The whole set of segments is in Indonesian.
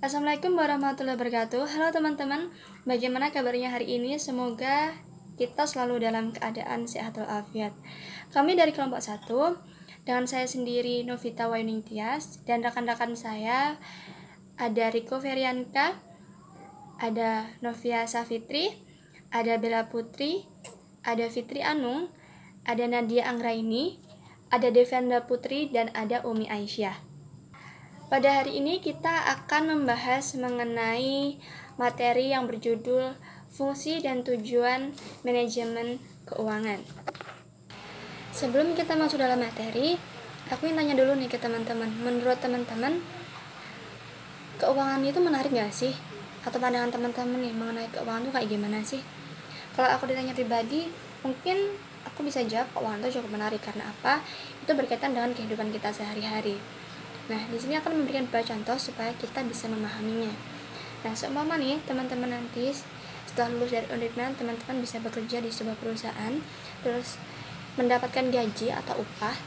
Assalamualaikum warahmatullahi wabarakatuh. Halo teman-teman, bagaimana kabarnya hari ini? Semoga kita selalu dalam keadaan sehat walafiat. Kami dari kelompok 1, dengan saya sendiri Novita Wayuningtyas, dan rekan-rekan saya ada Riko Ferianka, ada Novia Safitri, ada Bella Putri, ada Fitri Anung, ada Nadia Anggraini, ada Devenda Putri, dan ada Umi Aisyah. Pada hari ini kita akan membahas mengenai materi yang berjudul Fungsi dan Tujuan Manajemen Keuangan. Sebelum kita masuk dalam materi, aku ingin tanya dulu nih ke teman-teman. Menurut teman-teman, keuangan itu menarik gak sih? Atau pandangan teman-teman nih mengenai keuangan itu kayak gimana sih? Kalau aku ditanya pribadi, mungkin aku bisa jawab keuangan itu cukup menarik. Karena apa? Itu berkaitan dengan kehidupan kita sehari-hari. Nah, di sini akan memberikan beberapa contoh supaya kita bisa memahaminya. Nah, seumpama nih, teman-teman nanti setelah lulus dari universitas, teman-teman bisa bekerja di sebuah perusahaan, terus mendapatkan gaji atau upah.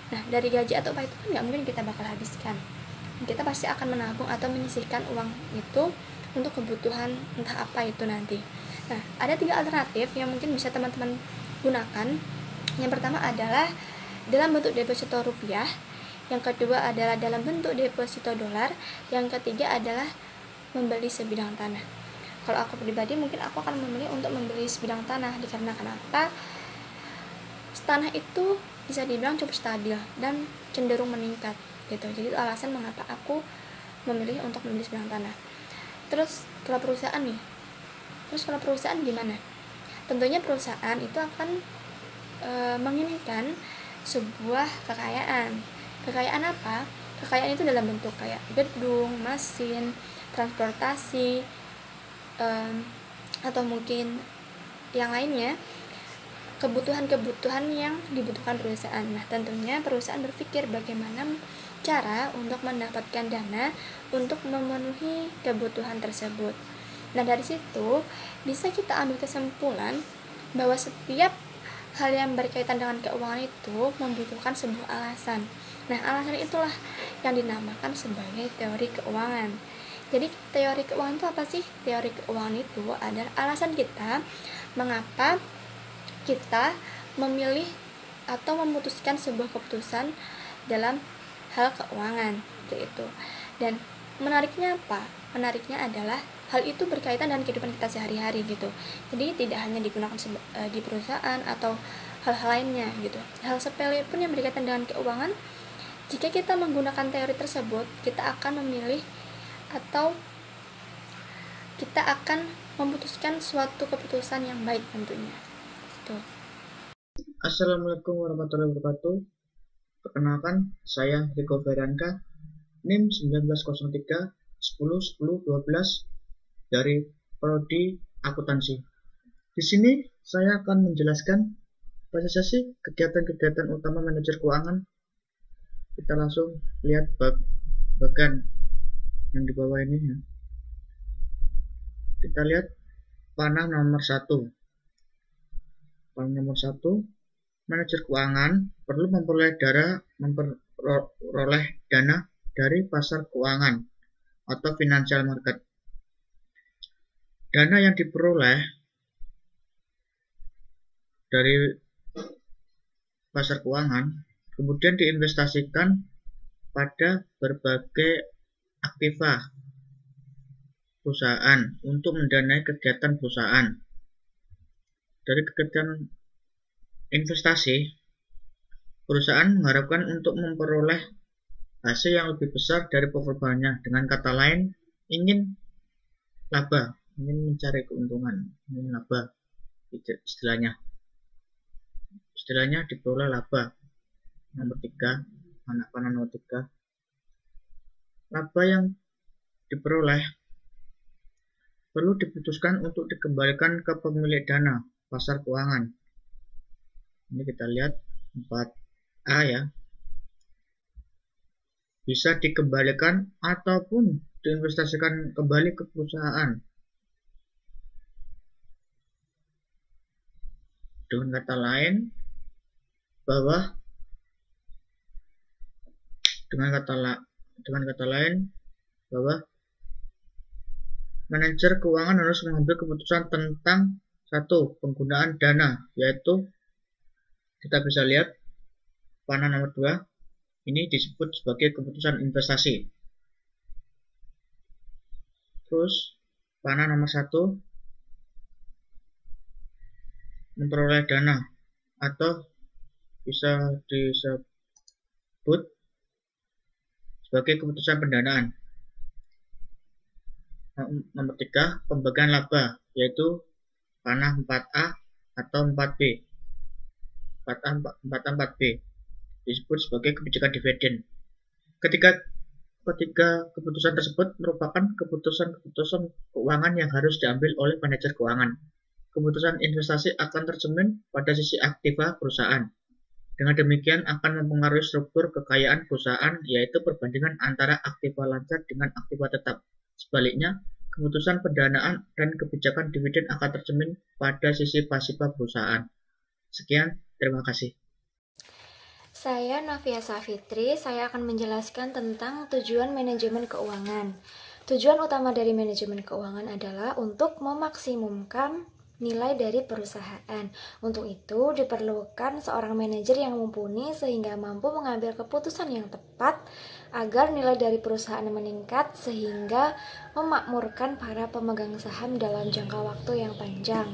Nah, dari gaji atau upah itu kan nggak mungkin kita bakal habiskan. Kita pasti akan menabung atau menyisihkan uang itu untuk kebutuhan entah apa itu nanti. Nah, ada 3 alternatif yang mungkin bisa teman-teman gunakan. Yang pertama adalah dalam bentuk deposito rupiah, yang kedua adalah dalam bentuk deposito dolar, yang ketiga adalah membeli sebidang tanah. Kalau aku pribadi mungkin aku akan memilih untuk membeli sebidang tanah, dikarenakan apa? Tanah itu bisa dibilang cukup stabil dan cenderung meningkat gitu. Jadi itu alasan mengapa aku memilih untuk membeli sebidang tanah. Terus kalau perusahaan gimana? Tentunya perusahaan itu akan menginginkan sebuah kekayaan. Kekayaan apa? Kekayaan itu dalam bentuk kayak gedung, mesin, transportasi, atau mungkin yang lainnya, kebutuhan-kebutuhan yang dibutuhkan perusahaan. Nah, tentunya perusahaan berpikir bagaimana cara untuk mendapatkan dana untuk memenuhi kebutuhan tersebut. Nah, dari situ bisa kita ambil kesimpulan bahwa setiap hal yang berkaitan dengan keuangan itu membutuhkan sebuah alasan. Nah, alasan itulah yang dinamakan sebagai teori keuangan. Jadi, teori keuangan itu apa sih? Teori keuangan itu adalah alasan kita mengapa kita memilih atau memutuskan sebuah keputusan dalam hal keuangan, itu. Dan menariknya apa? Menariknya adalah hal itu berkaitan dengan kehidupan kita sehari-hari gitu. Jadi tidak hanya digunakan di perusahaan atau hal-hal lainnya gitu. Hal sepele pun yang berkaitan dengan keuangan, jika kita menggunakan teori tersebut, kita akan memilih atau kita akan memutuskan suatu keputusan yang baik tentunya. Tuh. Assalamualaikum warahmatullahi wabarakatuh. Perkenalkan, saya Riko Ferianka, NIM 1903 10 10 12 dari Prodi Akuntansi. Di sini saya akan menjelaskan apa saja sih kegiatan-kegiatan utama manajer keuangan. Kita langsung lihat bagian yang di bawah ini ya. Kita lihat panah nomor 1. Panah nomor 1, manajer keuangan perlu memperoleh dana dari pasar keuangan atau financial market. Dana yang diperoleh dari pasar keuangan kemudian diinvestasikan pada berbagai aktiva perusahaan untuk mendanai kegiatan perusahaan. Dari kegiatan investasi, perusahaan mengharapkan untuk memperoleh hasil yang lebih besar dari pengeluarannya. Dengan kata lain, ingin laba, ingin mencari keuntungan, ingin laba, istilahnya diperoleh laba. Nomor 3, anak panah nomor 3, laba yang diperoleh perlu diputuskan untuk dikembalikan ke pemilik dana pasar keuangan. Ini kita lihat 4A ya, bisa dikembalikan ataupun diinvestasikan kembali ke perusahaan. Dengan kata lain bahwa Manajer keuangan harus mengambil keputusan tentang satu, penggunaan dana, yaitu kita bisa lihat panah nomor 2, ini disebut sebagai keputusan investasi. Terus panah nomor 1, memperoleh dana atau bisa disebut sebagai keputusan pendanaan. Nomor 3, pembagian laba, yaitu panah 4A atau 4B. 4A 4B disebut sebagai kebijakan dividen. Ketika keputusan tersebut merupakan keputusan keuangan yang harus diambil oleh manajer keuangan. Keputusan investasi akan tercermin pada sisi aktiva perusahaan. Dengan demikian akan mempengaruhi struktur kekayaan perusahaan, yaitu perbandingan antara aktiva lancar dengan aktiva tetap. Sebaliknya, keputusan pendanaan dan kebijakan dividen akan tercermin pada sisi pasifa perusahaan. Sekian, terima kasih. Saya Novia Safitri, saya akan menjelaskan tentang tujuan manajemen keuangan. Tujuan utama dari manajemen keuangan adalah untuk memaksimumkan nilai dari perusahaan. Untuk itu diperlukan seorang manajer yang mumpuni sehingga mampu mengambil keputusan yang tepat agar nilai dari perusahaan meningkat sehingga memakmurkan para pemegang saham dalam jangka waktu yang panjang.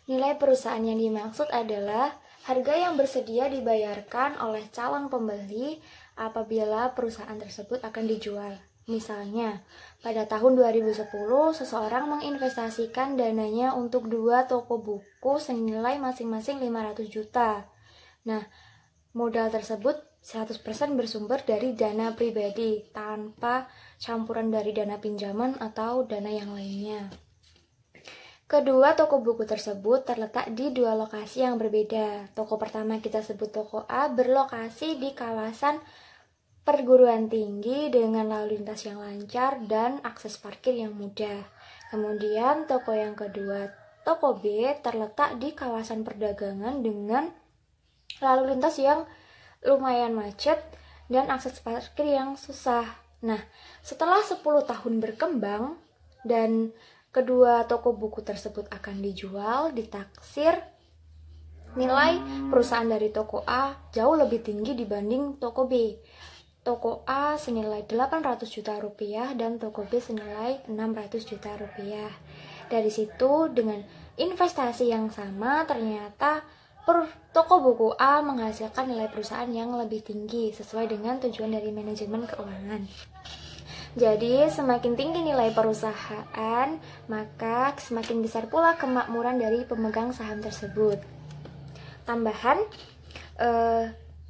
Nilai perusahaan yang dimaksud adalah harga yang bersedia dibayarkan oleh calon pembeli apabila perusahaan tersebut akan dijual. Misalnya, pada tahun 2010, seseorang menginvestasikan dananya untuk 2 toko buku senilai masing-masing 500 juta. Nah, modal tersebut 100% bersumber dari dana pribadi, tanpa campuran dari dana pinjaman atau dana yang lainnya. Kedua toko buku tersebut terletak di 2 lokasi yang berbeda. Toko pertama kita sebut toko A berlokasi di kawasan perguruan tinggi dengan lalu lintas yang lancar dan akses parkir yang mudah. Kemudian toko yang kedua, toko B, terletak di kawasan perdagangan dengan lalu lintas yang lumayan macet dan akses parkir yang susah. Nah, setelah 10 tahun berkembang dan kedua toko buku tersebut akan dijual, ditaksir nilai perusahaan dari toko A jauh lebih tinggi dibanding toko B. Toko A senilai 800 juta rupiah dan toko B senilai 600 juta rupiah. Dari situ dengan investasi yang sama ternyata toko buku A menghasilkan nilai perusahaan yang lebih tinggi sesuai dengan tujuan dari manajemen keuangan. Jadi semakin tinggi nilai perusahaan, maka semakin besar pula kemakmuran dari pemegang saham tersebut. Tambahan,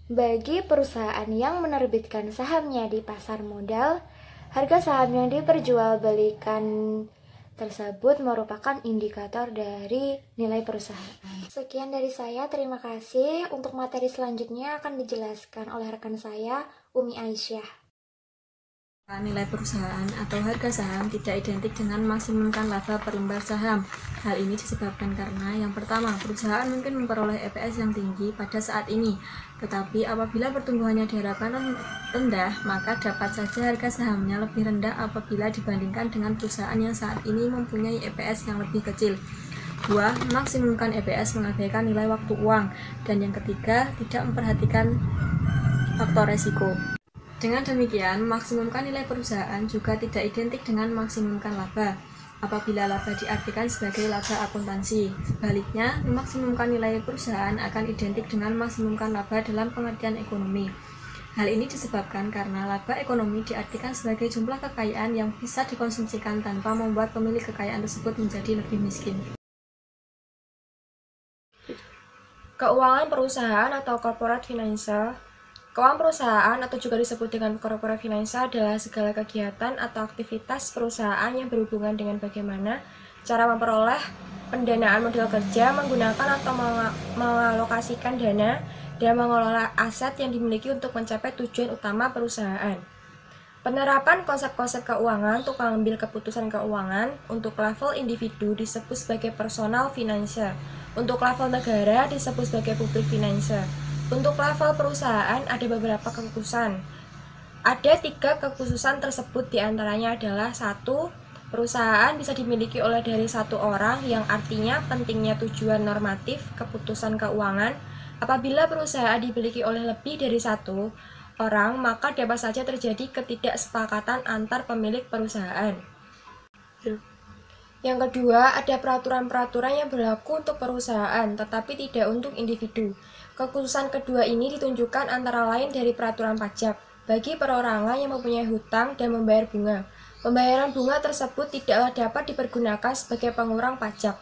bagi perusahaan yang menerbitkan sahamnya di pasar modal, harga saham yang diperjualbelikan tersebut merupakan indikator dari nilai perusahaan. Sekian dari saya, terima kasih. Untuk materi selanjutnya akan dijelaskan oleh rekan saya, Umi Aisyah. Nilai perusahaan atau harga saham tidak identik dengan maksimumkan laba per lembar saham. Hal ini disebabkan karena yang pertama, perusahaan mungkin memperoleh EPS yang tinggi pada saat ini, tetapi apabila pertumbuhannya diharapkan rendah, maka dapat saja harga sahamnya lebih rendah apabila dibandingkan dengan perusahaan yang saat ini mempunyai EPS yang lebih kecil. 2. Maksimumkan EPS mengabaikan nilai waktu uang. Dan yang ketiga, tidak memperhatikan faktor resiko. Dengan demikian, maksimumkan nilai perusahaan juga tidak identik dengan maksimumkan laba. Apabila laba diartikan sebagai laba akuntansi, sebaliknya, memaksimumkan nilai perusahaan akan identik dengan maksimumkan laba dalam pengertian ekonomi. Hal ini disebabkan karena laba ekonomi diartikan sebagai jumlah kekayaan yang bisa dikonsumsikan tanpa membuat pemilik kekayaan tersebut menjadi lebih miskin. Keuangan perusahaan atau corporate financial. Keuangan perusahaan atau juga disebut dengan corporate financial adalah segala kegiatan atau aktivitas perusahaan yang berhubungan dengan bagaimana cara memperoleh pendanaan modal kerja, menggunakan atau mengalokasikan dana, dan mengelola aset yang dimiliki untuk mencapai tujuan utama perusahaan. Penerapan konsep-konsep keuangan untuk mengambil keputusan keuangan untuk level individu disebut sebagai personal financial, untuk level negara disebut sebagai public financial. Untuk level perusahaan ada beberapa kekhususan. Ada 3 kekhususan tersebut, diantaranya adalah 1. Perusahaan bisa dimiliki oleh dari satu orang, yang artinya pentingnya tujuan normatif keputusan keuangan. Apabila perusahaan dimiliki oleh lebih dari satu orang, maka dapat saja terjadi ketidaksepakatan antar pemilik perusahaan. Yang kedua, ada peraturan-peraturan yang berlaku untuk perusahaan, tetapi tidak untuk individu. Kekhususan kedua ini ditunjukkan antara lain dari peraturan pajak bagi perorangan yang mempunyai hutang dan membayar bunga. Pembayaran bunga tersebut tidaklah dapat dipergunakan sebagai pengurang pajak.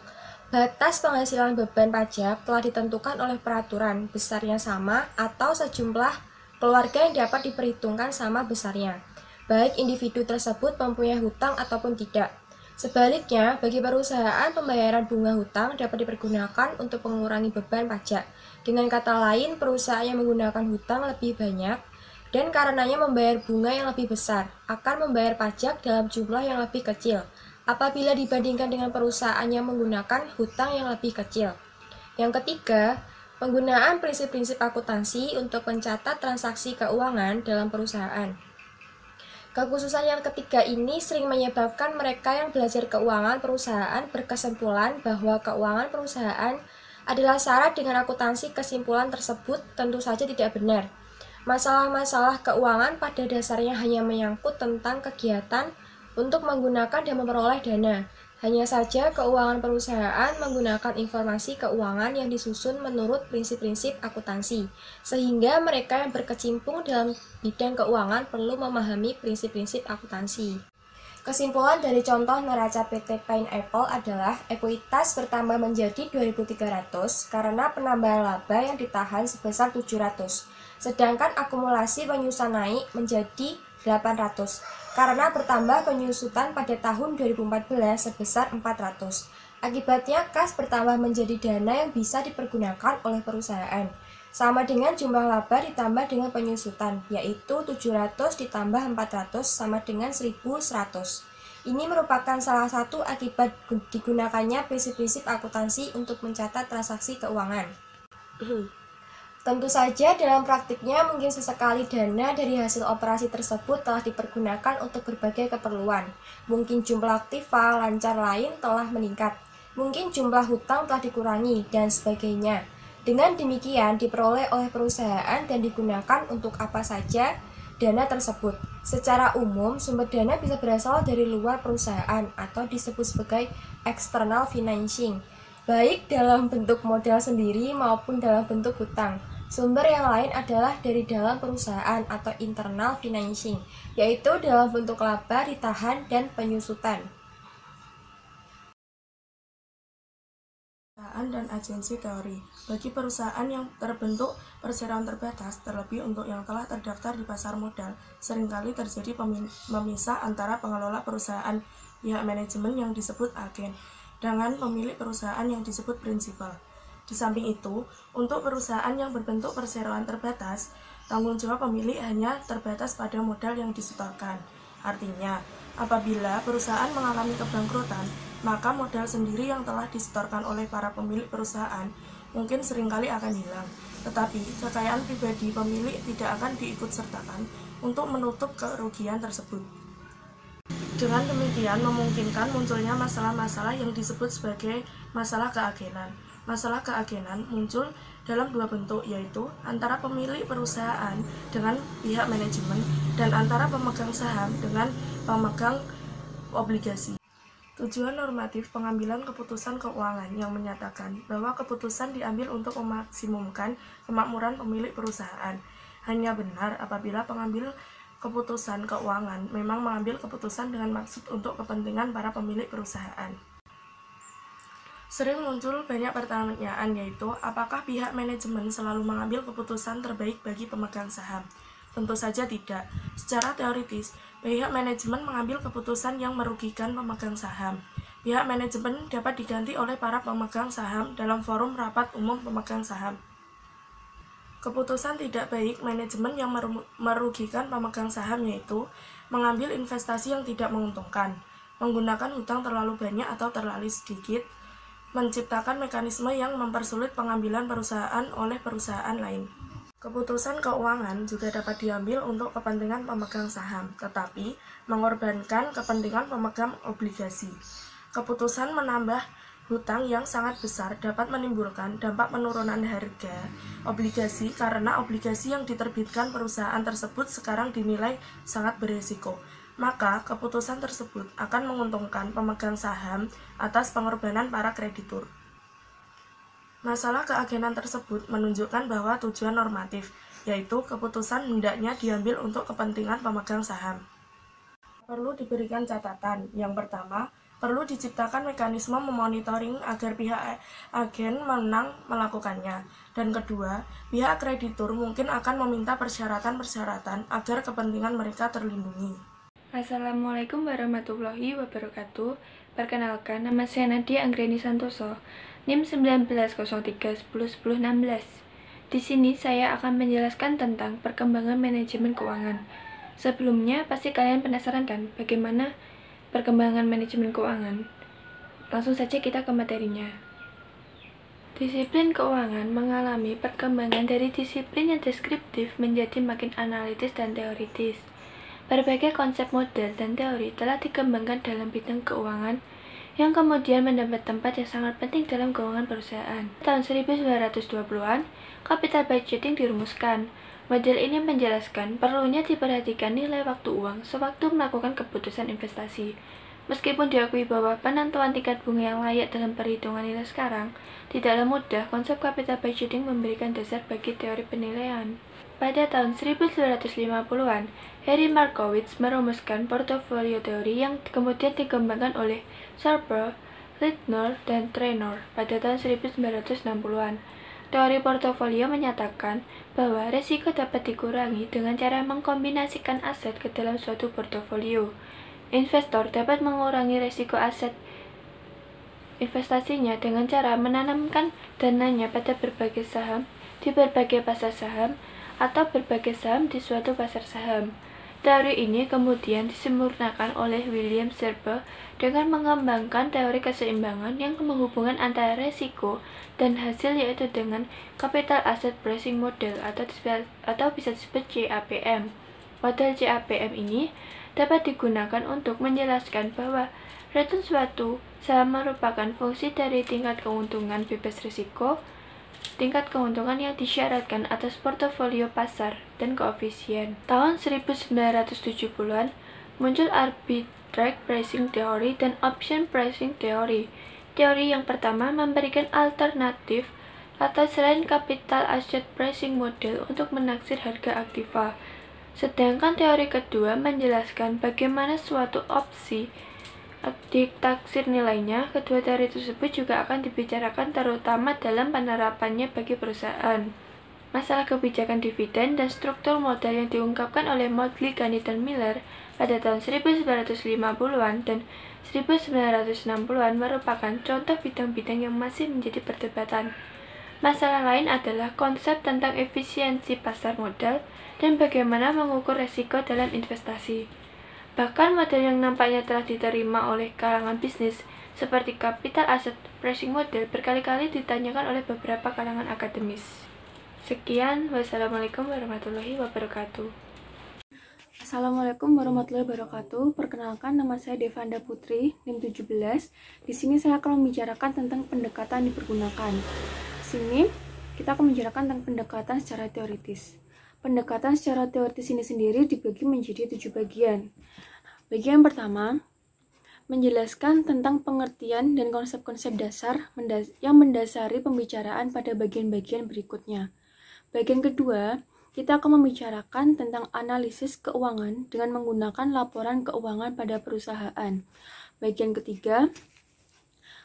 Batas penghasilan beban pajak telah ditentukan oleh peraturan, besarnya sama atau sejumlah keluarga yang dapat diperhitungkan sama besarnya, baik individu tersebut mempunyai hutang ataupun tidak. Sebaliknya, bagi perusahaan, pembayaran bunga hutang dapat dipergunakan untuk mengurangi beban pajak. Dengan kata lain, perusahaan yang menggunakan hutang lebih banyak dan karenanya membayar bunga yang lebih besar akan membayar pajak dalam jumlah yang lebih kecil apabila dibandingkan dengan perusahaan yang menggunakan hutang yang lebih kecil. Yang ketiga, penggunaan prinsip-prinsip akuntansi untuk mencatat transaksi keuangan dalam perusahaan. Kekhususan yang ketiga ini sering menyebabkan mereka yang belajar keuangan perusahaan berkesimpulan bahwa keuangan perusahaan adalah syarat dengan akuntansi. Kesimpulan tersebut tentu saja tidak benar. Masalah-masalah keuangan pada dasarnya hanya menyangkut tentang kegiatan untuk menggunakan dan memperoleh dana. Hanya saja keuangan perusahaan menggunakan informasi keuangan yang disusun menurut prinsip-prinsip akuntansi, sehingga mereka yang berkecimpung dalam bidang keuangan perlu memahami prinsip-prinsip akuntansi. Kesimpulan dari contoh neraca PT Pineapple adalah ekuitas bertambah menjadi 2.300 karena penambahan laba yang ditahan sebesar 700, sedangkan akumulasi penyusutan naik menjadi 800 karena bertambah penyusutan pada tahun 2014 sebesar 400. Akibatnya kas bertambah menjadi dana yang bisa dipergunakan oleh perusahaan, sama dengan jumlah laba ditambah dengan penyusutan, yaitu 700 ditambah 400 sama dengan 1100. Ini merupakan salah satu akibat digunakannya prinsip-prinsip akuntansi untuk mencatat transaksi keuangan. Tentu saja dalam praktiknya mungkin sesekali dana dari hasil operasi tersebut telah dipergunakan untuk berbagai keperluan. Mungkin jumlah aktiva lancar lain telah meningkat, mungkin jumlah hutang telah dikurangi, dan sebagainya. Dengan demikian diperoleh oleh perusahaan dan digunakan untuk apa saja dana tersebut. Secara umum, sumber dana bisa berasal dari luar perusahaan atau disebut sebagai external financing, baik dalam bentuk modal sendiri maupun dalam bentuk hutang. Sumber yang lain adalah dari dalam perusahaan atau internal financing, yaitu dalam bentuk laba ditahan dan penyusutan. Perusahaan dan agensi teori. Bagi perusahaan yang terbentuk perseroan terbatas, terlebih untuk yang telah terdaftar di pasar modal, seringkali terjadi memisah antara pengelola perusahaan, pihak manajemen yang disebut agen, dengan pemilik perusahaan yang disebut prinsipal. Di samping itu, untuk perusahaan yang berbentuk perseroan terbatas, tanggung jawab pemilik hanya terbatas pada modal yang disetorkan. Artinya, apabila perusahaan mengalami kebangkrutan, maka modal sendiri yang telah disetorkan oleh para pemilik perusahaan mungkin seringkali akan hilang. Tetapi, kekayaan pribadi pemilik tidak akan diikutsertakan untuk menutup kerugian tersebut. Dengan demikian, memungkinkan munculnya masalah-masalah yang disebut sebagai masalah keagenan. Masalah keagenan muncul dalam dua bentuk, yaitu antara pemilik perusahaan dengan pihak manajemen dan antara pemegang saham dengan pemegang obligasi. Tujuan normatif pengambilan keputusan keuangan yang menyatakan bahwa keputusan diambil untuk memaksimumkan kemakmuran pemilik perusahaan hanya benar apabila pengambil keputusan keuangan memang mengambil keputusan dengan maksud untuk kepentingan para pemilik perusahaan. Sering muncul banyak pertanyaan, yaitu apakah pihak manajemen selalu mengambil keputusan terbaik bagi pemegang saham? Tentu saja tidak. Secara teoritis, pihak manajemen mengambil keputusan yang merugikan pemegang saham. Pihak manajemen dapat diganti oleh para pemegang saham dalam forum rapat umum pemegang saham. Keputusan tidak baik manajemen yang merugikan pemegang saham yaitu mengambil investasi yang tidak menguntungkan, menggunakan hutang terlalu banyak atau terlalu sedikit, menciptakan mekanisme yang mempersulit pengambilan perusahaan oleh perusahaan lain. Keputusan keuangan juga dapat diambil untuk kepentingan pemegang saham, tetapi mengorbankan kepentingan pemegang obligasi. Keputusan menambah hutang yang sangat besar dapat menimbulkan dampak penurunan harga obligasi karena obligasi yang diterbitkan perusahaan tersebut sekarang dinilai sangat beresiko. Maka, keputusan tersebut akan menguntungkan pemegang saham atas pengorbanan para kreditur. Masalah keagenan tersebut menunjukkan bahwa tujuan normatif, yaitu keputusan hendaknya diambil untuk kepentingan pemegang saham. Perlu diberikan catatan. Yang pertama, perlu diciptakan mekanisme memonitoring agar pihak agen menang melakukannya. Dan kedua, pihak kreditur mungkin akan meminta persyaratan-persyaratan agar kepentingan mereka terlindungi. Assalamualaikum warahmatullahi wabarakatuh. Perkenalkan, nama saya Nadia Anggreni Santoso, NIM 1903101016. Di sini saya akan menjelaskan tentang perkembangan manajemen keuangan. Sebelumnya, pasti kalian penasaran kan bagaimana perkembangan manajemen keuangan? Langsung saja kita ke materinya. Disiplin keuangan mengalami perkembangan dari disiplin yang deskriptif menjadi makin analitis dan teoritis. Berbagai konsep model dan teori telah dikembangkan dalam bidang keuangan yang kemudian mendapat tempat yang sangat penting dalam keuangan perusahaan. Tahun 1920-an, capital budgeting dirumuskan. Model ini menjelaskan perlunya diperhatikan nilai waktu uang sewaktu melakukan keputusan investasi. Meskipun diakui bahwa penentuan tingkat bunga yang layak dalam perhitungan nilai sekarang, tidaklah mudah konsep capital budgeting memberikan dasar bagi teori penilaian. Pada tahun 1950-an, Harry Markowitz merumuskan portofolio teori yang kemudian dikembangkan oleh Sharpe, Lindner, dan Trainor pada tahun 1960-an. Teori portofolio menyatakan bahwa risiko dapat dikurangi dengan cara mengkombinasikan aset ke dalam suatu portofolio. Investor dapat mengurangi risiko aset investasinya dengan cara menanamkan dananya pada berbagai saham di berbagai pasar saham atau berbagai saham di suatu pasar saham. Teori ini kemudian disempurnakan oleh William Sharpe dengan mengembangkan teori keseimbangan yang menghubungkan antara risiko dan hasil, yaitu dengan Capital Asset Pricing Model atau bisa disebut CAPM. Model CAPM ini dapat digunakan untuk menjelaskan bahwa return suatu saham merupakan fungsi dari tingkat keuntungan bebas risiko, tingkat keuntungan yang disyaratkan atas portofolio pasar, dan koefisien. Tahun 1970-an muncul arbitrage pricing theory dan option pricing theory. Teori yang pertama memberikan alternatif atau selain capital asset pricing model untuk menaksir harga aktiva. Sedangkan teori kedua menjelaskan bagaimana suatu opsi ditaksir nilainya. Kedua teori tersebut juga akan dibicarakan terutama dalam penerapannya bagi perusahaan. Masalah kebijakan dividen dan struktur modal yang diungkapkan oleh Motley, Gunny, dan Miller pada tahun 1950-an dan 1960-an merupakan contoh bidang-bidang yang masih menjadi perdebatan. Masalah lain adalah konsep tentang efisiensi pasar modal dan bagaimana mengukur risiko dalam investasi. Bahkan model yang nampaknya telah diterima oleh kalangan bisnis, seperti capital asset pricing model, berkali-kali ditanyakan oleh beberapa kalangan akademis. Sekian, wassalamualaikum warahmatullahi wabarakatuh. Assalamualaikum warahmatullahi wabarakatuh. Perkenalkan, nama saya Devanda Putri, NIM 17. Di sini saya akan membicarakan tentang pendekatan yang dipergunakan. Di sini kita akan membicarakan tentang pendekatan secara teoritis. Pendekatan secara teoritis ini sendiri dibagi menjadi 7 bagian. Bagian pertama, menjelaskan tentang pengertian dan konsep-konsep dasar yang mendasari pembicaraan pada bagian-bagian berikutnya. Bagian kedua, kita akan membicarakan tentang analisis keuangan dengan menggunakan laporan keuangan pada perusahaan. Bagian ketiga,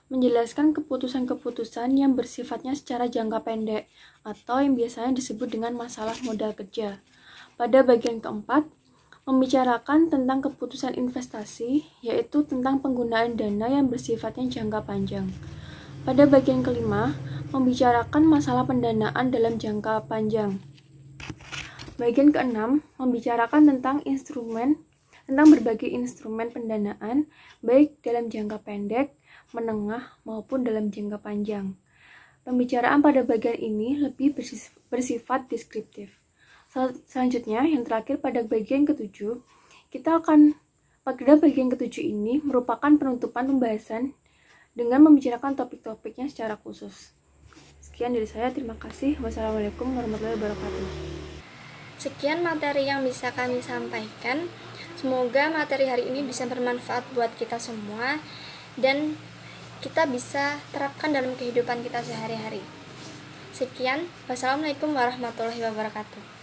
menjelaskan keputusan-keputusan yang bersifatnya secara jangka pendek atau yang biasanya disebut dengan masalah modal kerja. Pada bagian keempat, membicarakan tentang keputusan investasi, yaitu tentang penggunaan dana yang bersifatnya jangka panjang. Pada bagian kelima, membicarakan masalah pendanaan dalam jangka panjang. Bagian keenam, membicarakan tentang berbagai instrumen pendanaan, baik dalam jangka pendek, menengah, maupun dalam jangka panjang. Pembicaraan pada bagian ini lebih bersifat deskriptif. Selanjutnya, yang terakhir pada bagian ketujuh, pada bagian ketujuh ini merupakan penutupan pembahasan dengan membicarakan topik-topiknya secara khusus. Sekian dari saya, terima kasih. Wassalamualaikum warahmatullahi wabarakatuh. Sekian materi yang bisa kami sampaikan. Semoga materi hari ini bisa bermanfaat buat kita semua dan kita bisa terapkan dalam kehidupan kita sehari-hari. Sekian, wassalamualaikum warahmatullahi wabarakatuh.